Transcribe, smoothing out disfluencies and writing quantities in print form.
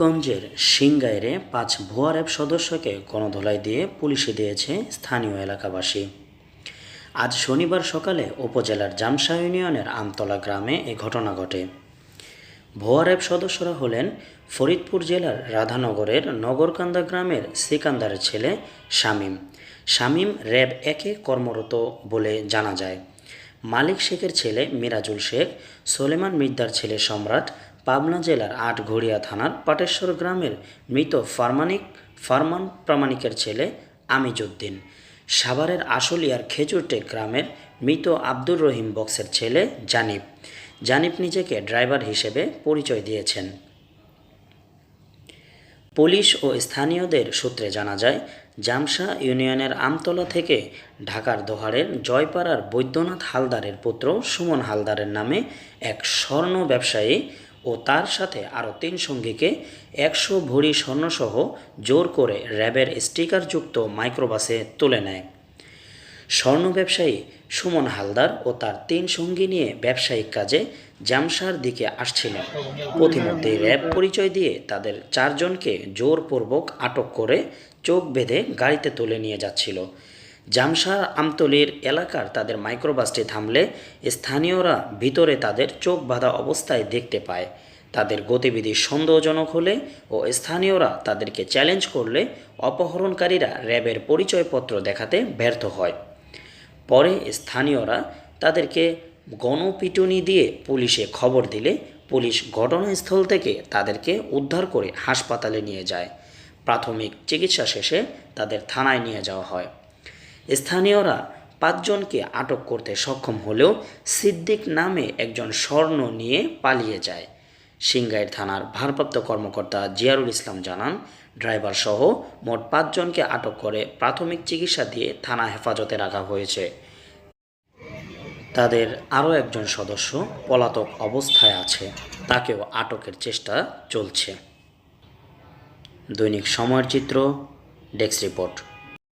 গঞ্জের সিংগাইরে ৫ ভুয়া র্যাব সদস্যকে গণধোলাই দিয়ে পুলিশে দিয়েছে স্থানীয় এলাকাবাসী। আজ শনিবার সকালে উপজেলার জামশা ইউনিয়নের আমতলা গ্রামে এ ঘটনা ঘটে। ভুয়া র্যাব সদস্যরা হলেন ফরিদপুর জেলার রাধানগরের নগরকান্দা গ্রামের সিকান্দারের ছেলে শামীম। শামীম র্যাব ১-এ কর্মরত বলে জানা যায়। মালিক শেখের ছেলে মিরাজুল শেখ, সোলেমান মির্জার ছেলে সম্রাট, পাবনা জেলার আটঘরিয়া থানার পাটেশ্বর গ্রামের মৃত ফারমান প্রামাণিকের ছেলে আমিজউদ্দিন, সাভারের আশুলিয়ার খেজুরটেক গ্রামের মৃত আব্দুর রহিম বক্সের ছেলে জানিব নিজেকে ড্রাইভার হিসেবে পরিচয় দিয়েছেন। পুলিশ ও স্থানীয়দের সূত্রে জানা যায়, জামশা ইউনিয়নের আমতলা থেকে ঢাকার দোহারের জয়পাড়ার বৈদ্যনাথ হালদারের পুত্র সুমন হালদারের নামে এক স্বর্ণ ব্যবসায়ী ও তার সাথে আরও ৩ সঙ্গীকে ১০০ ভরি স্বর্ণসহ জোর করে র্যাবের স্টিকারযুক্ত মাইক্রোবাসে তুলে নেয়। স্বর্ণ ব্যবসায়ী সুমন হালদার ও তার ৩ সঙ্গী নিয়ে ব্যবসায়িক কাজে জামশার দিকে আসছিলেন। পথিমধ্যে র্যাব পরিচয় দিয়ে তাদের ৪ জনকে জোরপূর্বক আটক করে চোখ বেঁধে গাড়িতে তুলে নিয়ে যাচ্ছিল। জামশার আমতলীর এলাকার তাদের মাইক্রোবাসটি থামলে স্থানীয়রা ভিতরে তাদের চোখ বাঁধা অবস্থায় দেখতে পায়। তাদের গতিবিধি সন্দেহজনক হলে ও স্থানীয়রা তাদেরকে চ্যালেঞ্জ করলে অপহরণকারীরা র্যাবের পরিচয়পত্র দেখাতে ব্যর্থ হয়। পরে স্থানীয়রা তাদেরকে গণপিটুনি দিয়ে পুলিশে খবর দিলে পুলিশ ঘটনাস্থল থেকে তাদেরকে উদ্ধার করে হাসপাতালে নিয়ে যায়। প্রাথমিক চিকিৎসা শেষে তাদের থানায় নিয়ে যাওয়া হয়। স্থানীয়রা ৫ জনকে আটক করতে সক্ষম হলেও সিদ্দিক নামে একজন স্বর্ণ নিয়ে পালিয়ে যায়। সিংগাইর থানার ভারপ্রাপ্ত কর্মকর্তা জিয়ারুল ইসলাম জানান, ড্রাইভারসহ মোট ৫ জনকে আটক করে প্রাথমিক চিকিৎসা দিয়ে থানা হেফাজতে রাখা হয়েছে। তাদের আরও একজন সদস্য পলাতক অবস্থায় আছে, তাকেও আটকের চেষ্টা চলছে। দৈনিক সময়ের চিত্র, ডেস্ক রিপোর্ট।